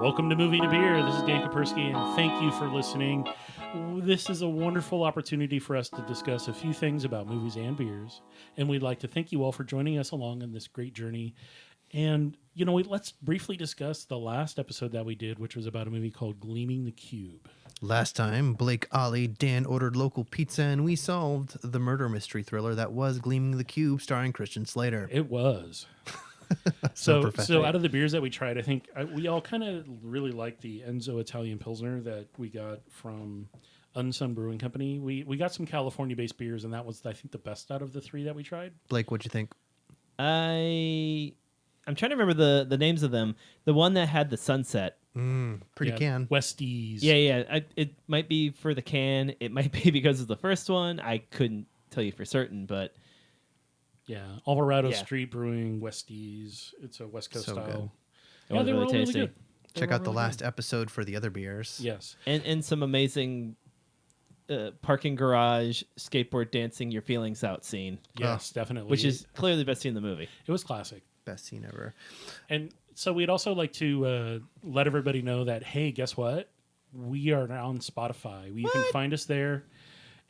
Welcome to Movie to Beer. This is Dan Kapersky, and thank you for listening. This is a wonderful opportunity for us to discuss a few things about movies and beers, and we'd like to thank you all for joining us along in this great journey. And, let's briefly discuss the last episode that we did, which was about a movie called Gleaming the Cube. Last time, Blake, Ollie, Dan ordered local pizza, and we solved the murder mystery thriller that was Gleaming the Cube, starring Christian Slater. It was. So out of the beers that we tried, I think we all kind of really liked the Enzo Italian Pilsner that we got from Unsung Brewing Company. We got some California-based beers, and that was, I think, the best out of the three that we tried. Blake, what'd you think? I'm trying to remember the names of them. The one that had the sunset. Pretty can. Westies. Yeah. It might be for the can. It might be because of the first one. I couldn't tell you for certain, but... Yeah, Alvarado Street Brewing, Westies. It's a West Coast So style. good. It was they were really all tasty. really good. Check out the last episode for the other beers. Yes. And some amazing parking garage, skateboard dancing your feelings out scene. Yes, definitely. Which is clearly the best scene in the movie. It was classic. Best scene ever. And so we'd also like to let everybody know that, hey, guess what? We are now on Spotify. You can find us there.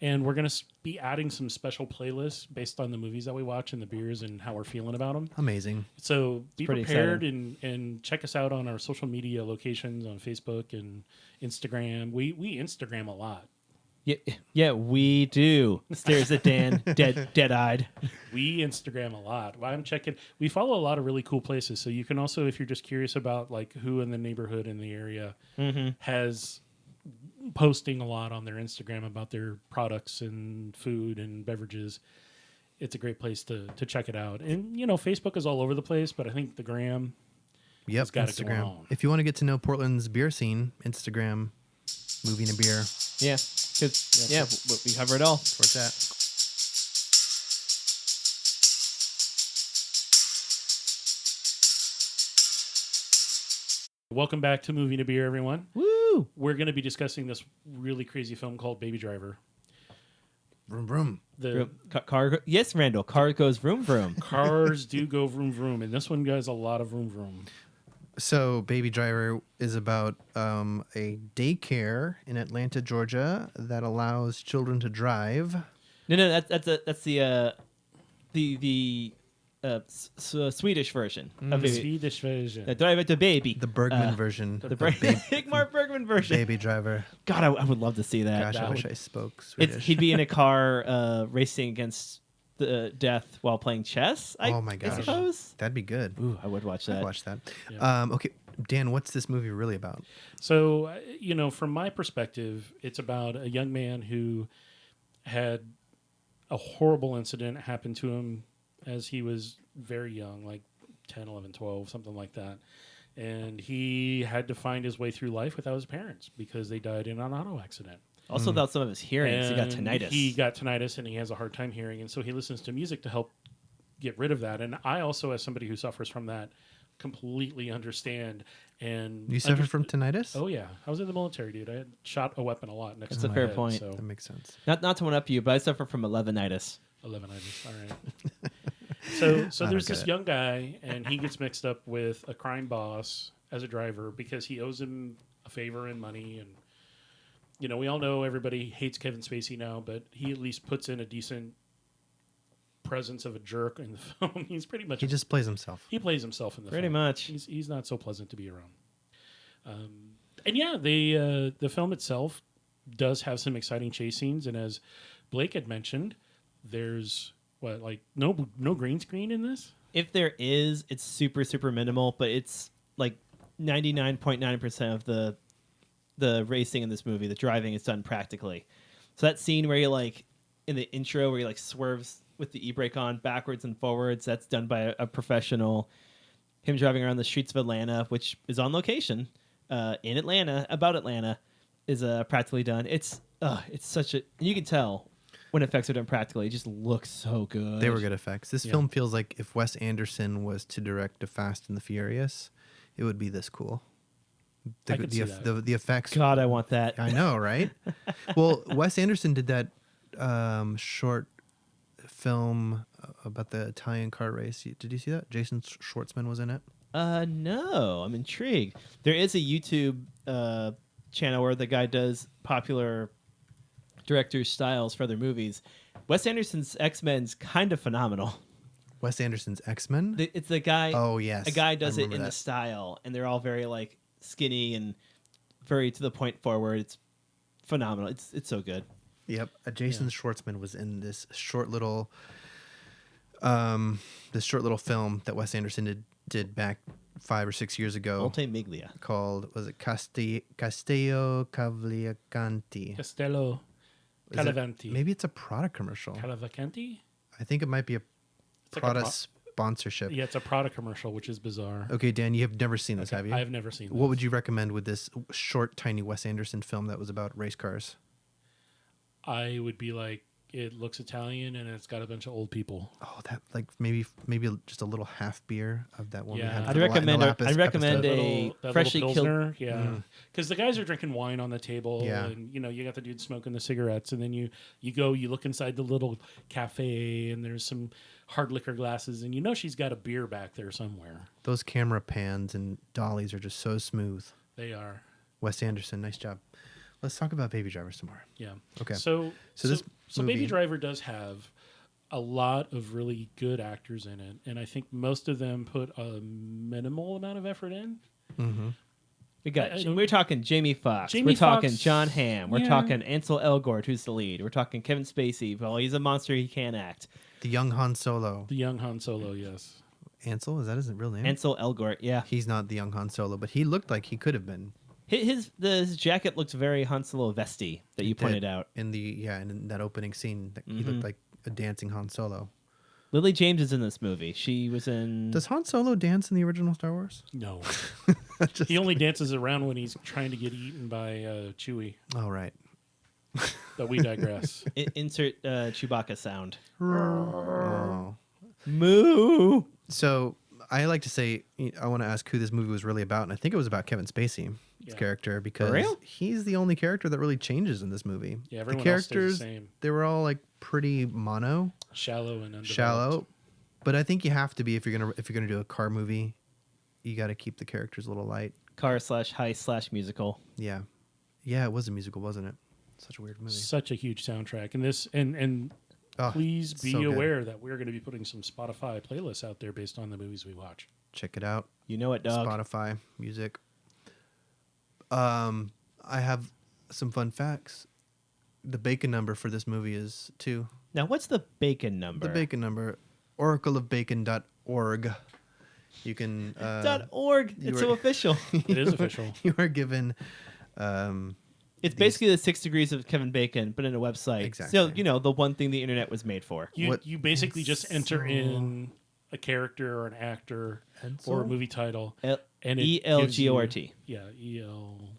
And we're going to be adding some special playlists based on the movies that we watch and the beers and how we're feeling about them. Amazing. So be pretty prepared and check us out on our social media locations on Facebook and Instagram. We Instagram a lot. Yeah, we do. Stares at Dan, dead-eyed. We Instagram a lot. I'm checking. We follow a lot of really cool places. So you can also, if you're just curious about like who in the neighborhood in the area has posting a lot on their Instagram about their products and food and beverages, it's a great place to check it out. And Facebook is all over the place, but I think the gram has got it going on. If you want to get to know Portland's beer scene, Instagram, Moving a Beer. Yeah, we cover it all. That's where it's at. Welcome back to Moving to Beer, everyone. Woo! We're going to be discussing this really crazy film called Baby Driver. Vroom, vroom. Yes, Randall. Car goes vroom vroom. Cars do go vroom vroom, and this one goes a lot of vroom vroom. So, Baby Driver is about a daycare in Atlanta, Georgia, that allows children to drive. No, that's the Swedish version of Baby. Swedish version. Drive it to baby. The Bergman version. The Ingmar Bergman version. Baby Driver. God, I would love to see that. Gosh, That I wish would- I spoke Swedish. He'd be in a car racing against the death while playing chess. Oh my I gosh. suppose. That'd be good. Ooh, I would watch that. I'd watch that. Yeah. Okay, Dan, what's this movie really about? So, from my perspective, it's about a young man who had a horrible incident happen to him as he was very young, like 10, 11, 12, something like that. And he had to find his way through life without his parents because they died in an auto accident. Also, without some of his hearings, he got And tinnitus. He got tinnitus and he has a hard time hearing. And so he listens to music to help get rid of that. And I also, as somebody who suffers from that, completely understand. And You suffer from tinnitus? Oh, yeah. I was in the military, dude. I had shot a weapon a lot next That's to a my fair head, point. So That makes sense. Not to one up you, but I suffer from 11itis. 11itis. All right. So there's get this it. young guy, and he gets mixed up with a crime boss as a driver because he owes him a favor and money. And, we all know everybody hates Kevin Spacey now, but he at least puts in a decent presence of a jerk in the film. He's pretty much... He just plays himself. He plays himself in the Pretty film. much. He's not so pleasant to be around. And yeah, the film itself does have some exciting chase scenes, and as Blake had mentioned, there's no green screen in this. If there is, it's super, super minimal, but it's like 99.9% of the racing in this movie, the driving, is done practically. So that scene where you in the intro where he swerves with the e-brake on backwards and forwards, that's done by a professional. Him driving around the streets of Atlanta, which is on location in Atlanta, about Atlanta, is practically done. It's such a... You can tell when effects are done practically. It just looks so good. They were good effects. This film feels like if Wes Anderson was to direct a Fast and the Furious, it would be this cool. I could see that. The effects. God, I want that. I know, right? Well, Wes Anderson did that short film about the Italian car race. Did you see that? Jason Schwartzman was in it. No, I'm intrigued. There is a YouTube channel where the guy does popular directors' styles for other movies. Wes Anderson's X-Men's kind of phenomenal. Wes Anderson's X-Men? It's the guy. Oh, yes. A guy I does it remember in the that. style, and they're all very like skinny and very to the point forward. It's phenomenal. It's so good. Yep. Jason Schwartzman was in this short little film that Wes Anderson did back 5 or 6 years ago Multimiglia. called, was it Castello Cavalcanti? Castello Is it- Calavanti. Maybe it's a Prada commercial. Calavanti? I think it might be a It's like Prada a sponsorship. Yeah, it's a Prada commercial, which is bizarre. Okay, Dan, you have never seen this, have you? I've never seen this. What would you recommend with this short, tiny Wes Anderson film that was about race cars? I would be like, it looks Italian and it's got a bunch of old people. Oh, that like maybe just a little half beer of that one. we Yeah. had for I'd the recommend Lapis I'd recommend episode. a That freshly little killed. Pilsner, yeah, because the guys are drinking wine on the table, Yeah. and you got the dude smoking the cigarettes, and then you look inside the little cafe, and there's some hard liquor glasses, and she's got a beer back there somewhere. Those camera pans and dollies are just so smooth. They are, Wes Anderson, nice job. Let's talk about Baby Driver some more. yeah. Okay. So this Baby movie- Driver does have a lot of really good actors in it, and I think most of them put a minimal amount of effort in. We're talking Jamie Foxx. Jamie We're talking Foxx, John Hamm. We're yeah. talking Ansel Elgort, who's the lead. We're talking Kevin Spacey. Well, he's a monster. He can't act. The young Han Solo. The young Han Solo, yes. Ansel, is that his real name? Ansel Elgort. Yeah. He's not the young Han Solo, but he looked like he could have been. His jacket looks very Han Solo vesty that you pointed out. In in that opening scene, he Mm-hmm. looked like a dancing Han Solo. Lily James is in this movie. She was in. Does Han Solo dance in the original Star Wars? No. Just- He only dances around when he's trying to get eaten by Chewie. Oh, right. But we digress. Insert Chewbacca sound. Oh. Moo. So I like to say, I want to ask who this movie was really about, and I think it was about Kevin Spacey's Yeah. character because For real? he's the only character that really changes in this movie. Yeah, the everyone else characters, stays the same. they were all like pretty mono, Shallow and undeveloped. shallow. But I think you have to be if you're gonna do a car movie, you got to keep the characters a little light. Car / heist / musical. Yeah, yeah, it was a musical, wasn't it? Such a weird movie. Such a huge soundtrack. And this and Oh, please it's be so good. aware that we're going to be putting some Spotify playlists out there based on the movies we watch. Check it out. You know it, dog. Spotify music. I have some fun facts. The bacon number for this movie is 2. Now, what's the bacon number? The bacon number, oracleofbacon.org. You can .org. you It's are- so official. It is official. You are given It's basically the 6 degrees of Kevin Bacon, but in a website. Exactly. So, the one thing the internet was made for. You basically just enter Edsel. in a character or an actor or a Edsel? movie title. L- And it gives ELGORT. you- Yeah, EL.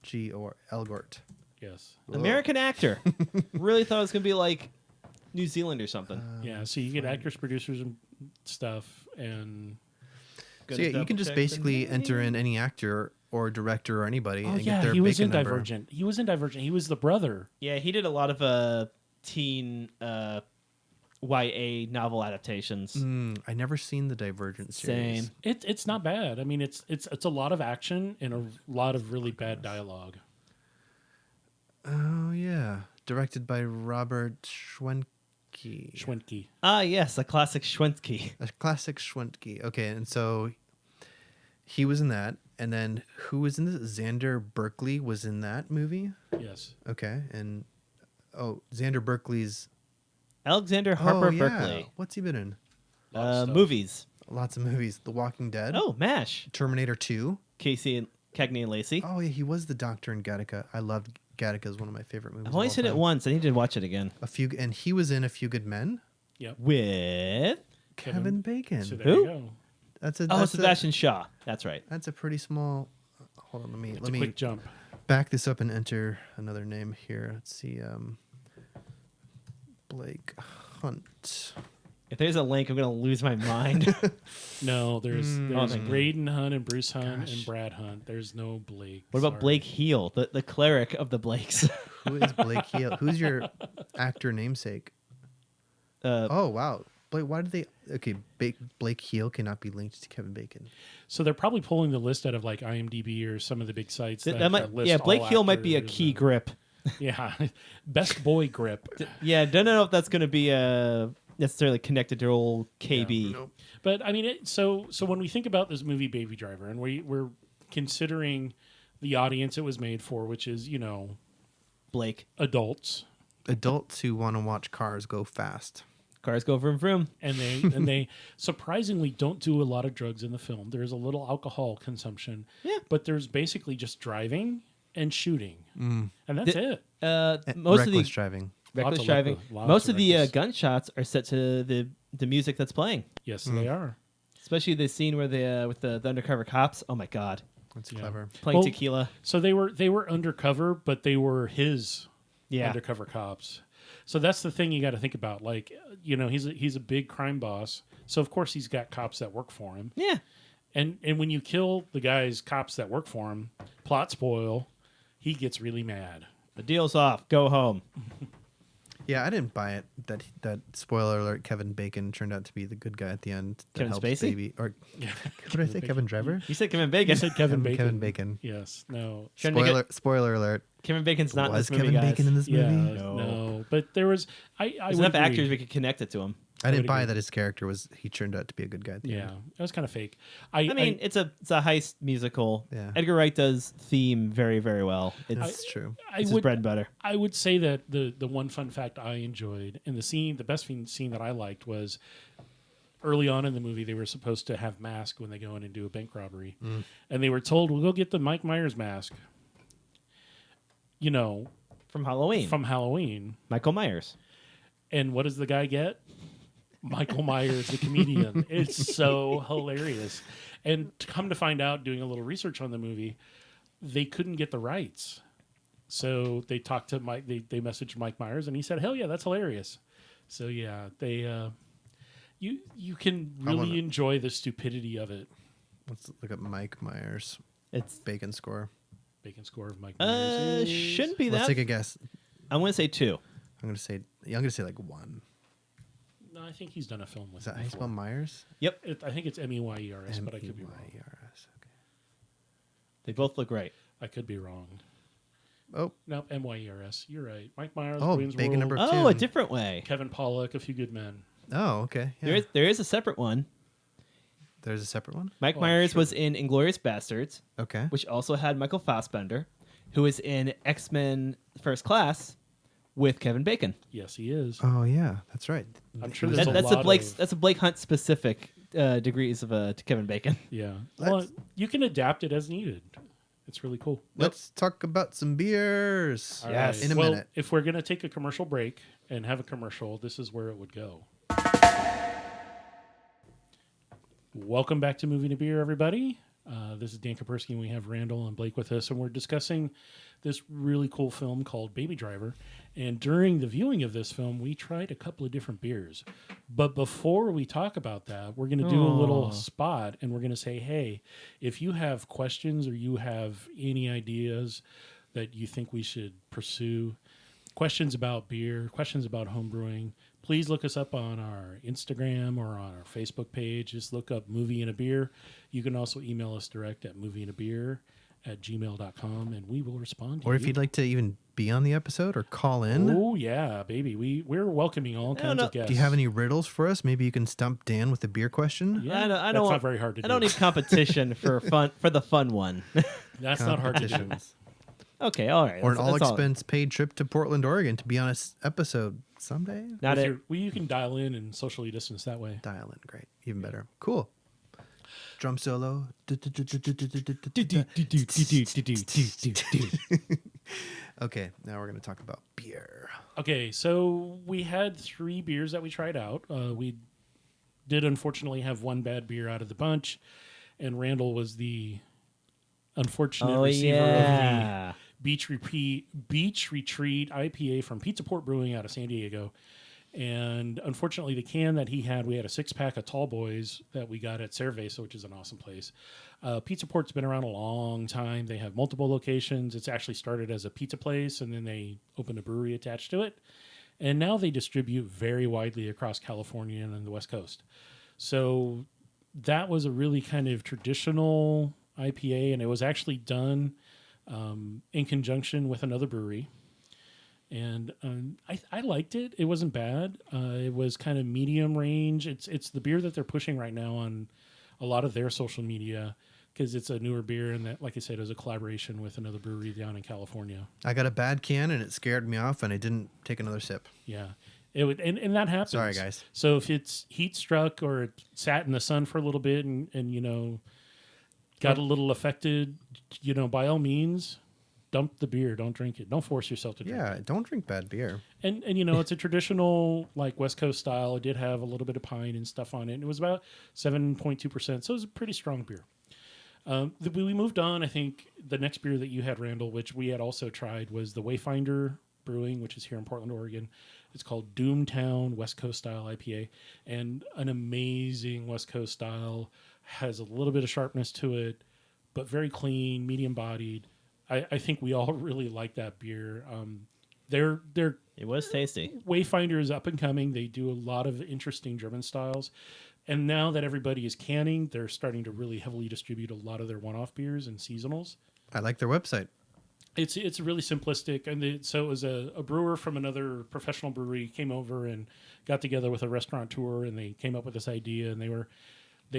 G or Elgort. Yes. American actor. Really thought it was going to be like New Zealand or something. Yeah, so you get actors, producers, and stuff, and So yeah, you can just basically enter in any actor or director or anybody and get their he was bacon in number. Divergent. He was in Divergent. He was the brother. Yeah, he did a lot of teen YA novel adaptations. I never seen the Divergent series. Same. It's not bad. I mean, it's a lot of action and a lot of really bad dialogue. Oh yeah, directed by Robert Schwenke. Schwentke. Ah, yes, a classic Schwentke. A classic Schwentke. Okay, and so he was in that. And then who was in this? Xander Berkeley was in that movie. Yes. Okay, and Xander Berkeley's Alexander Harper yeah. Berkeley. What's he been in? Lot of stuff. Movies. Lots of movies. The Walking Dead. Oh, MASH. Terminator 2. Casey and Cagney and Lacey. Oh yeah, he was the doctor in Gattaca. I loved Gattaca. Is one of my favorite movies. I've only of all seen it time. once. I need to watch it again. And he was in A Few Good Men. Yep. With Kevin Bacon. So there Who? you go. That's a oh, that's Sebastian Shaw. That's right. That's a pretty small. Hold on, It's let a me quick jump. back this up and enter another name here. Let's see. Blake Hunt. If there's a link, I'm gonna lose my mind. No, there's thank you. Braden Hunt and Bruce Hunt Gosh. and Brad Hunt. There's no Blake. What about Sorry. Blake Heel, the cleric of the Blakes? Who is Blake Heel? Who's your actor namesake? Oh wow, Blake, why did they? Okay, Blake Heel cannot be linked to Kevin Bacon. So they're probably pulling the list out of like IMDb or some of the big sites that list yeah, Blake all Hill might be a actors key and- grip. Yeah, best boy grip. Yeah, don't know if that's going to be necessarily connected to old KB. Nope. But I mean, so when we think about this movie, Baby Driver, and we're considering the audience it was made for, which is Blake. adults, Adults who want to watch cars go fast. Cars go vroom vroom. and they surprisingly don't do a lot of drugs in the film. There's a little alcohol consumption, Yeah. but there's basically just driving and shooting, and that's it. Most of Reckless the driving. reckless Lots of driving. lots Most of of the reckless. gunshots are set to the music that's playing. Yes, they are. Especially the scene where with the undercover cops. Oh my god, That's Yeah. clever. playing Well, tequila. So they were undercover, but they were his Yeah, undercover cops. So that's the thing you got to think about. Like, he's a big crime boss. So of course he's got cops that work for him. yeah. And when you kill the guy's cops that work for him, plot spoil, he gets really mad. The deal's off. Go home. Yeah, I didn't buy it. That spoiler alert. Kevin Bacon turned out to be the good guy at the end. That Kevin helps Spacey? Baby, or what did I say? Kevin Driver. You said Kevin You Bacon. said Kevin Bacon. Kevin Bacon. Yes. No. Trying to get- Spoiler alert. Kevin Bacon's not in Was this movie, Kevin guys. Bacon in this Yeah. movie? No. But there was. I There's would enough actors agree. we could connect it to him. I didn't would buy agree. that his character he turned out to be a good guy at the Yeah. end. It was kind of fake. I mean, it's a heist musical. Yeah. Edgar Wright does theme very, very well. That's true. I It's his would. bread and butter. I would say that the one fun fact I enjoyed and the best scene that I liked was early on in the movie. They were supposed to have masks when they go in and do a bank robbery, and they were told, "We'll go get the Mike Myers mask." From Halloween. From Halloween, Michael Myers. and what does the guy get? Michael Myers, the comedian. It's so hilarious. And to come to find out, doing a little research on the movie, they couldn't get the rights. So they talked to Mike. They messaged Mike Myers, and he said, "Hell yeah, that's hilarious." So yeah, they you can really wanna- enjoy the stupidity of it. Let's look up Mike Myers It's Bacon score. Bacon score of Mike Myers. shouldn't be Let's that. take a guess. I'm going to say 2. I'm gonna say like 1. No, I think he's done a film with Is that it how you spell before. Myers? I think it's Meyers, but I could be wrong. M-E-Y-E-R-S, okay. They both look great. I could be wrong. Oh, Nope, Myers. You're right. Mike Myers, Oh, Wayne's Bacon World, number Oh, a 2. different way. Kevin Pollak, A Few Good Men. oh, okay. Yeah. There is a separate one. There's a separate one. Mike Oh, Myers sure. was in Inglourious Bastards, Okay. which also had Michael Fassbender, who was in X-Men First Class with Kevin Bacon. Yes, he is. Oh yeah, that's right. I'm sure He was there's in- a That's a lot Blake. of- That's a Blake Hunt specific degrees of to Kevin Bacon. Yeah. Let's- Well, you can adapt it as needed. It's really cool. Let's talk about some beers. All Yes. right. In a Well, minute. if we're going to take a commercial break and have a commercial, this is where it would go. Welcome back to Movie to Beer, everybody. This is Dan Kapersky, and we have Randall and Blake with us, and we're discussing this really cool film called Baby Driver. And during the viewing of this film, we tried a couple of different beers. But before we talk about that, we're going to do a little spot, and we're going to say, hey, if you have questions or you have any ideas that you think we should pursue, questions about beer, questions about home brewing, please look us up on our Instagram or on our Facebook page. Just look up Movie and a Beer. You can also email us direct at movieandabeer@gmail.com, and we will respond to Or you. if you'd like to even be on the episode or call in. Oh, yeah, baby. We're welcoming all kinds know. of guests. Do you have any riddles for us? Maybe you can stump Dan with a beer question. Yeah, I don't that's want- not very hard to do. I don't need competition for the fun one. That's not hard to do. Competitions. Okay, all right. Or an that's all. all-expense paid trip to Portland, Oregon to be on an episode someday. Not If it. you're- well, you can dial in and socially distance that way. Dial in. Great. Even better. Cool. Drum solo. Okay, now we're going to talk about beer. Okay, so we had 3 beers that we tried out. We did unfortunately have one bad beer out of the bunch, and Randall was the unfortunate Oh receiver of the yeah. Beach Retreat IPA from Pizza Port Brewing out of San Diego. And unfortunately, the can that he had, we had a 6-pack of Tall Boys that we got at Cerveza, which is an awesome place. Pizza Port's been around a long time. They have multiple locations. It's actually started as a pizza place, and then they opened a brewery attached to it. And now they distribute very widely across California and the West Coast. So that was a really kind of traditional IPA, and it was actually done in conjunction with another brewery. And I liked it. It wasn't bad. It was kind of medium range. It's the beer that they're pushing right now on a lot of their social media because it's a newer beer, and that, like I said, is a collaboration with another brewery down in California. I got a bad can and it scared me off, and I didn't take another sip. Yeah, it would, and that happens. Sorry, guys. So if it's heat struck or it sat in the sun for a little bit and got a little affected, by all means, dump the beer. Don't drink it. Don't force yourself to drink it. Yeah, don't drink bad beer. And it's a traditional like West Coast style. It did have a little bit of pine and stuff on it. And it was about 7.2%. So it was a pretty strong beer. We moved on. I think the next beer that you had, Randall, which we had also tried, was the Wayfinder Brewing, which is here in Portland, Oregon. It's called Doomtown West Coast Style IPA, and an amazing West Coast style. Has a little bit of sharpness to it, but very clean, medium bodied. I think we all really like that beer. It was tasty. Wayfinder is up and coming. They do a lot of interesting German styles. And now that everybody is canning, they're starting to really heavily distribute a lot of their one-off beers and seasonals. I like their website. It's really simplistic. And so it was a brewer from another professional brewery came over and got together with a restaurateur, and they came up with this idea, and they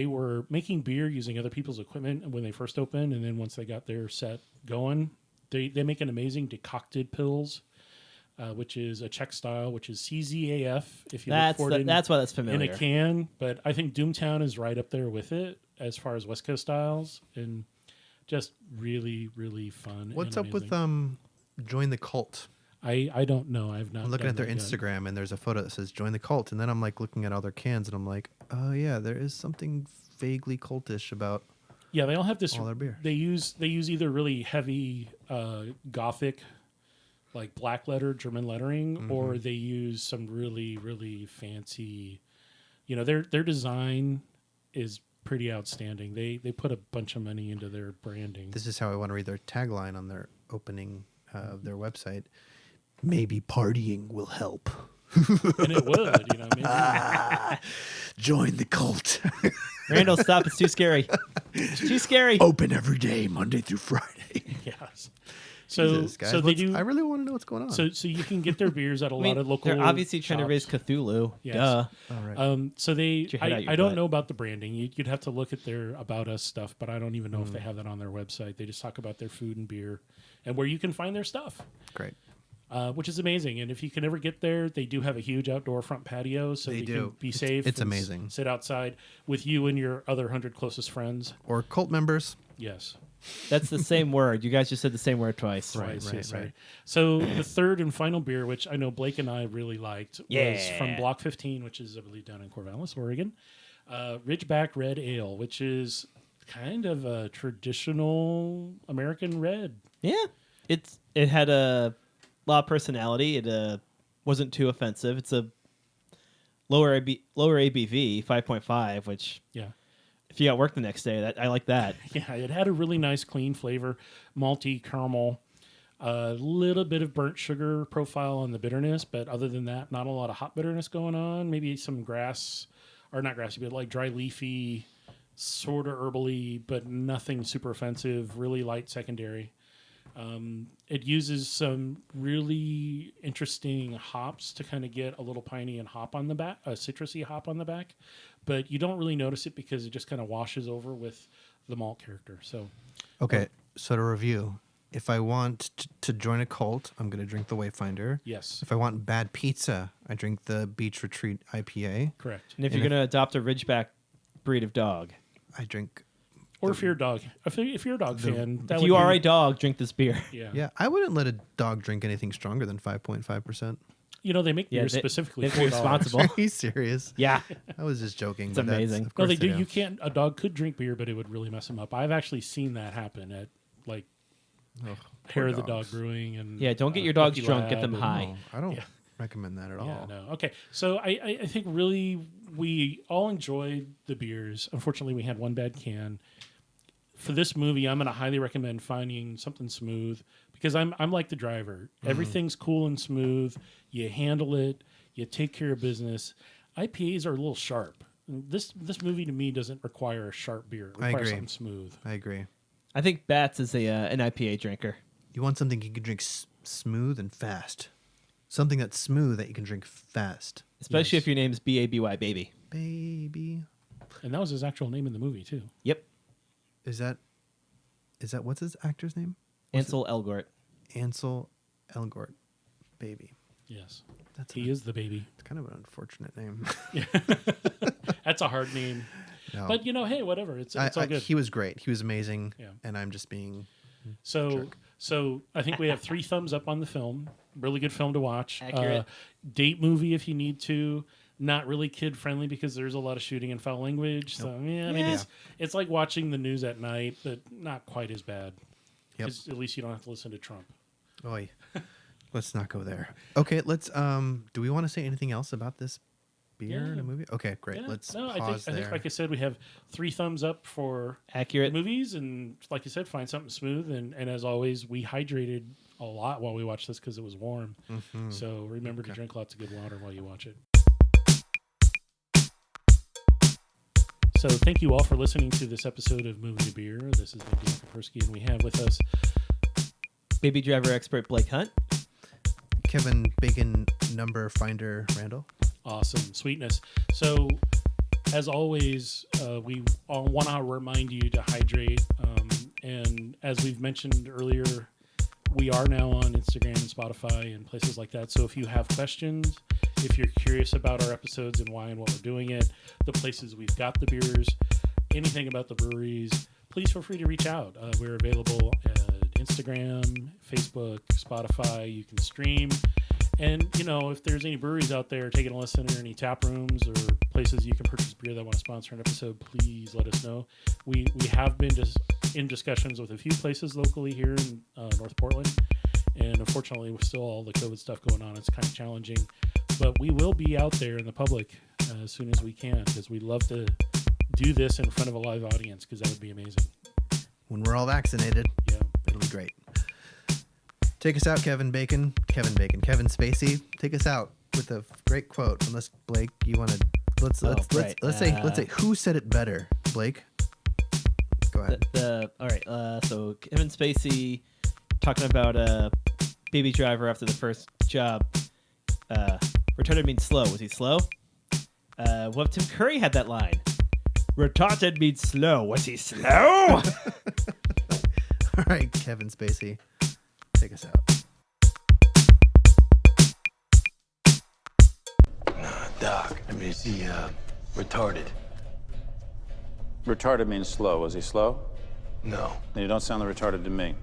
were making beer using other people's equipment when they first opened, and then once they got their set going, they make an amazing decocted pills, which is a Czech style, which is CZAF. If you look for it that's why that's familiar. in a can, but I think Doomtown is right up there with it as far as West Coast styles, and just really, really fun. What's and up with amazing. Join the Cult? I don't know. I've not. I'm looking done at their that yet. Instagram, and there's a photo that says "Join the Cult," and then I'm like looking at all their cans, and I'm like, oh yeah, there is something vaguely cultish about. Yeah, they all have this. All their beers. They use either really heavy Gothic, like black letter German lettering, or they use some really, really fancy. Their design is pretty outstanding. They put a bunch of money into their branding. This is how I want to read their tagline on their opening of their website. Maybe partying will help. And it would, maybe. Join the cult. Randall, stop. It's too scary. It's too scary. Open every day, Monday through Friday. Yes. So, Jesus, guys, so they do. I really want to know what's going on. So you can get their beers at a lot of local. They're obviously trying to raise shops. Cthulhu. Yes. Duh. all right. So they. your head out your I don't butt. know about the branding. You'd have to look at their About Us stuff, but I don't even know if they have that on their website. They just talk about their food and beer, and where you can find their stuff. Great. Which is amazing. And if you can ever get there, they do have a huge outdoor front patio, so They you do. can be safe. It's and amazing. Sit outside with you and your other 100 closest friends. Or cult members. Yes. That's the same word. You guys just said the same word twice. Right. Sorry. So the third and final beer, which I know Blake and I really liked, was from Block 15, which is, I believe, down in Corvallis, Oregon. Ridgeback Red Ale, which is kind of a traditional American red. Yeah. It had a lot of personality. It wasn't too offensive. It's a lower ABV, 5.5, which Yeah. if you got work the next day, I like that. Yeah, it had a really nice, clean flavor, malty, caramel, a little bit of burnt sugar profile on the bitterness, but other than that, not a lot of hot bitterness going on. Maybe some grass, or not grassy, but like dry leafy, sort of herbally, but nothing super offensive, really light secondary. It uses some really interesting hops to kind of get a little piney and hop on the back, a citrusy hop on the back, but you don't really notice it because it just kind of washes over with the malt character. So, Okay, so to review, if I want to join a cult, I'm going to drink the Wayfinder. yes, If I want bad pizza, I drink the Beach Retreat IPA. correct. And if you're going to adopt a Ridgeback breed of dog, I drink. Or if you're a dog, if you're a dog fan, that if would you are be- a dog, drink this beer. yeah. Yeah, I wouldn't let a dog drink anything stronger than 5.5%. They make beer they- specifically they're for dogs. responsible. Are you serious? Yeah. I was just joking. It's but that's- amazing. of No, course they do. do. You can't. A dog could drink beer, but it would really mess him up. I've actually seen that happen at like Ugh, Hair poor of the Dog dogs. Brewing and Yeah, don't get your dogs Lucky drunk, get Lab them and- high. No, I don't Yeah. recommend that at all. Yeah, no. Okay, so I think really we all enjoyed the beers. Unfortunately, we had one bad can. For this movie, I'm going to highly recommend finding something smooth because I'm like the driver. Everything's cool and smooth. You handle it. You take care of business. IPAs are a little sharp. This movie to me doesn't require a sharp beer. It requires something smooth. I agree. I think Bats is an IPA drinker. You want something you can drink smooth and fast. Something that's smooth that you can drink fast. Especially if your name's B-A-B-Y, baby. Baby. And that was his actual name in the movie too. Yep. Is that what's his actor's name? Ansel Elgort. Ansel Elgort. Baby. Yes. He is the baby. It's kind of an unfortunate name. That's a hard name. No. But hey, whatever. It's all good. He was great. He was amazing. Yeah. And I'm just being So I think we have 3 thumbs up on the film. Really good film to watch. Accurate. Date movie if you need to. Not really kid friendly because there's a lot of shooting and foul language. So it's like watching the news at night, but not quite as bad. Yep. 'Cause at least you don't have to listen to Trump. Oy. Let's not go there. Okay, let's do we want to say anything else about this beer in a movie? Okay, great. Yeah. Let's I pause think there. like I said, we have 3 thumbs up for Accurate. movies, and like you said, find something smooth. And as always, we hydrated a lot while we watched this because it was warm. Mm-hmm. So remember to drink lots of good water while you watch it. So thank you all for listening to this episode of Movie to Beer. This is Nick Kapersky, and we have with us Baby driver expert Blake Hunt. Kevin Bacon number finder Randall. Awesome sweetness. So as always, we all want to remind you to hydrate. And as we've mentioned earlier, we are now on Instagram and Spotify and places like that. So if you have questions, if you're curious about our episodes and why and what we're doing it, the places we've got the beers, anything about the breweries, please feel free to reach out. We're available at Instagram, Facebook, Spotify. You can stream. And, if there's any breweries out there taking a listen, or any tap rooms or places you can purchase beer that want to sponsor an episode, please let us know. We have been just in discussions with a few places locally here in North Portland. And unfortunately, with still all the COVID stuff going on, it's kind of challenging. But we will be out there in the public as soon as we can, because we'd love to do this in front of a live audience, because that would be amazing. When we're all vaccinated, Yeah. it'll be great. Take us out, Kevin Spacey. Take us out with a great quote. Unless Blake, you want to let's say who said it better, Blake? Go ahead. All right. So Kevin Spacey talking about Baby Driver after the first job. Retarded means slow. Was he slow? Well, Tim Curry had that line. Retarded means slow. Was he slow? All right, Kevin Spacey, take us out. Doc, is he retarded? Retarded means slow. Was he slow? No. Then you don't sound retarded to me.